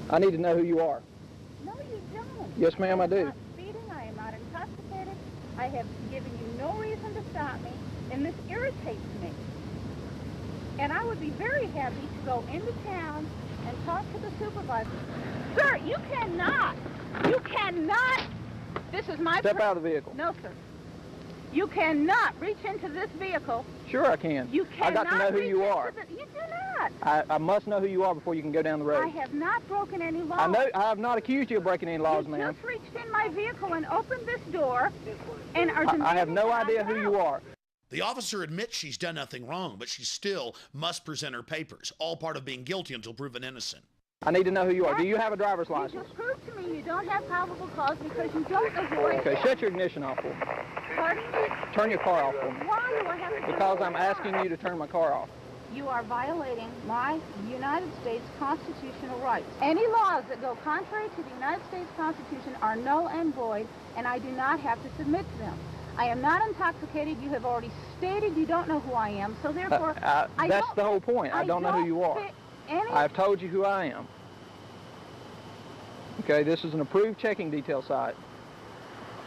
I need to know who you are. No, you don't. Yes, ma'am, I do. I'm not speeding. I am not intoxicated. I have given you no reason to stop me, and this irritates me. And I would be very happy to go into town and talk to the supervisor. Sir, you cannot. This is my... Step out of the vehicle. No, sir. You cannot reach into this vehicle. Sure I can. You cannot. I got to know who you are. You do not. I must know who you are before you can go down the road. I have not broken any laws. I have not accused you of breaking any laws, ma'am. You just reached in my vehicle and opened this door and are demanding... I have no idea who you are. The officer admits she's done nothing wrong, but she still must present her papers, all part of being guilty until proven innocent. I need to know who you are. Do you have a driver's license? You just proved to me you don't have probable cause because you don't know who I am. Okay, shut your ignition off for me. Pardon me? Turn your car off for me. Why do I have to... Because I'm asking you to turn my car off. You are violating my United States constitutional rights. Any laws that go contrary to the United States Constitution are null and void, and I do not have to submit to them. I am not intoxicated. You have already stated you don't know who I am, so therefore... that's the whole point. I don't know who you are. I've told you who I am. Okay, this is an approved checking detail site.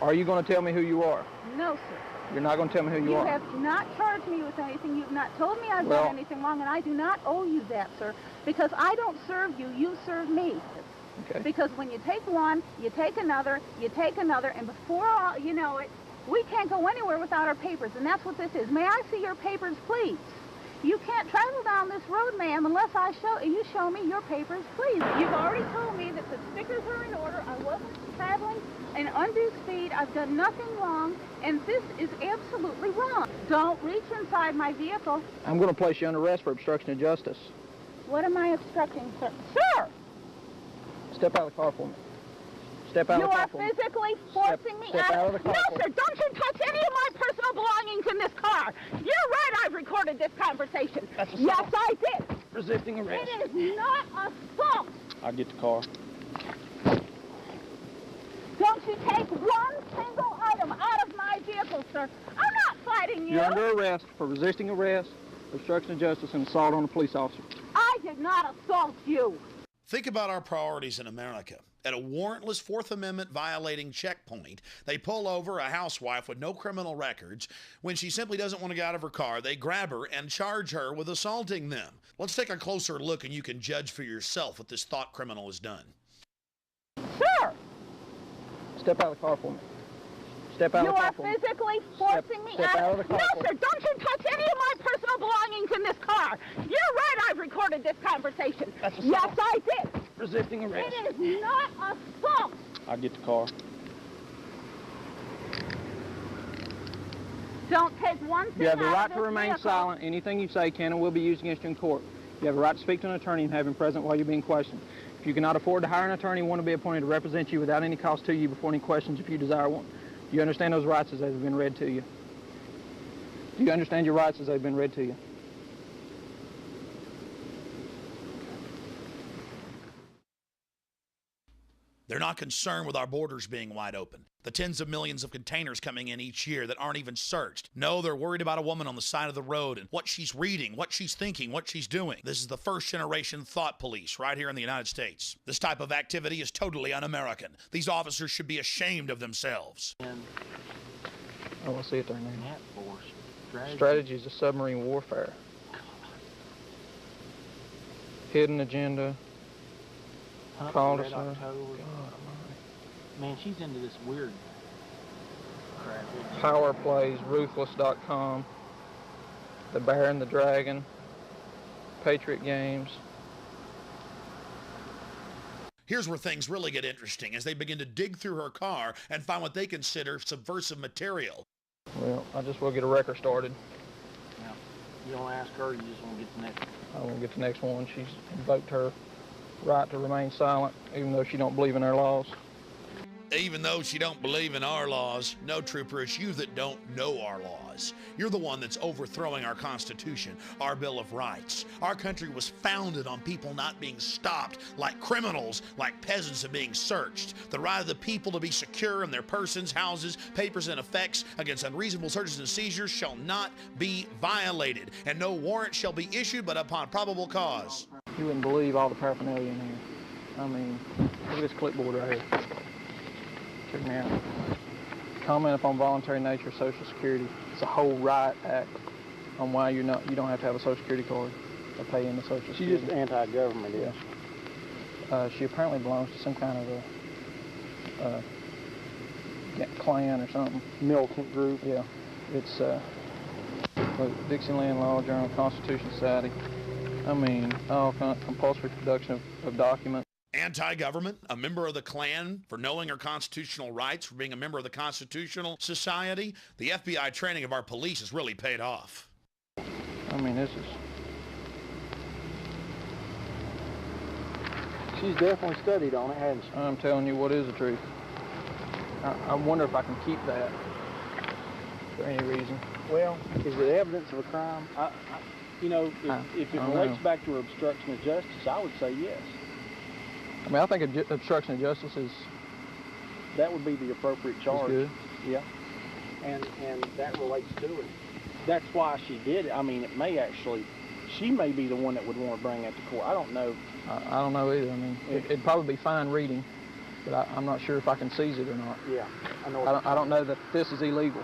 Are you going to tell me who you are? No, sir. You're not going to tell me who you are? You have not charged me with anything. You've not told me I've done anything wrong, and I do not owe you that, sir, because I don't serve you. You serve me. Okay. Because when you take one, you take another, and before you know it, we can't go anywhere without our papers, and that's what this is. May I see your papers, please? You can't travel down this road, ma'am, unless you show me your papers, please. You've already told me that the stickers are in order. I wasn't traveling in undue speed. I've done nothing wrong, and this is absolutely wrong. Don't reach inside my vehicle. I'm going to place you under arrest for obstruction of justice. What am I obstructing, sir? Sir! Step out of the car for me. Step out of the car for me. You are physically forcing me out. Out of the car. No, sir, don't you touch any of my personal belongings in this car. You're right, I've recorded this conversation. That's assault. Yes, I did. Resisting arrest. It is not assault. I'll get the car. Don't you take one single item out of my vehicle, sir. I'm not fighting you. You're under arrest for resisting arrest, obstruction of justice, and assault on a police officer. I did not assault you. Think about our priorities in America. At a warrantless Fourth Amendment violating checkpoint, they pull over a housewife with no criminal records. When she simply doesn't want to get out of her car, they grab her and charge her with assaulting them. Let's take a closer look and you can judge for yourself what this thought criminal has done. Sir! Step out of the car for me. Step out of the car for me. You are physically forcing me out. Step out of the car. No, sir, don't you touch any of my personal belongings in this car. You're right, I've recorded this conversation. That's assault. Yes, I did. Resisting arrest. It is not assault. I'll get the car. Don't take one thing You have the out right of to this remain vehicle. silent. Anything you say can and will be used against you in court. You have a right to speak to an attorney and have him present while you're being questioned. If you cannot afford to hire an attorney, one will be appointed to represent you without any cost to you before any questions if you desire one. Do you understand those rights as they've been read to you? Do you understand your rights as they've been read to you? They're not concerned with our borders being wide open, the tens of millions of containers coming in each year that aren't even searched. No, they're worried about a woman on the side of the road and what she's reading, what she's thinking, what she's doing. This is the first generation thought police right here in the United States. This type of activity is totally un-American. These officers should be ashamed of themselves. I want to see it there now. Strategies of submarine warfare. Hidden agenda. Call to God. Man, she's into this weird crap. Power plays, ruthless.com, The Bear and the Dragon, Patriot Games. Here's where things really get interesting as they begin to dig through her car and find what they consider subversive material. Well, I just will get a record started. Now, you don't ask her, you just want to get the next one. I want to get the next one. She's invoked her right to remain silent, even though she don't believe in our laws. Even though she don't believe in our laws, no, trooper, it's you that don't know our laws. You're the one that's overthrowing our Constitution, our Bill of Rights. Our country was founded on people not being stopped like criminals, like peasants and being searched. The right of the people to be secure in their persons, houses, papers, and effects against unreasonable searches and seizures shall not be violated, and no warrant shall be issued but upon probable cause. You wouldn't believe all the paraphernalia in here. I mean, look at this clipboard right here. Check me out. Comment upon voluntary nature of Social Security. It's a whole riot act on why you don't have to have a Social Security card to pay into Social Security. She's just anti-government, yeah. She apparently belongs to some kind of a clan or something. Militant group. Yeah. It's Dixieland Law Journal, Constitution Society. I mean, all kind of compulsory production of documents. Anti-government, a member of the Klan for knowing her constitutional rights, for being a member of the Constitutional Society. The FBI training of our police has really paid off. I mean, this is... She's definitely studied on it, hasn't she? I'm telling you what is the truth. I wonder if I can keep that for any reason. Well, is it evidence of a crime? You know, if it relates back to her obstruction of justice, I would say yes. I mean, I think obstruction of justice is... That would be the appropriate charge. Good. Yeah. And that relates to it. That's why she did it. I mean, it may actually... She may be the one that would want to bring that to court. I don't know. I don't know either. I mean, it'd probably be fine reading, but I'm not sure if I can seize it or not. Yeah, I know. I don't know that this is illegal.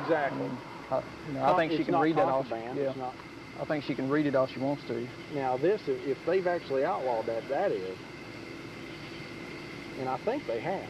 Exactly. I think she can read that all. Yeah. I think she can read it all she wants to. Now this, if they've actually outlawed that, that is, and I think they have.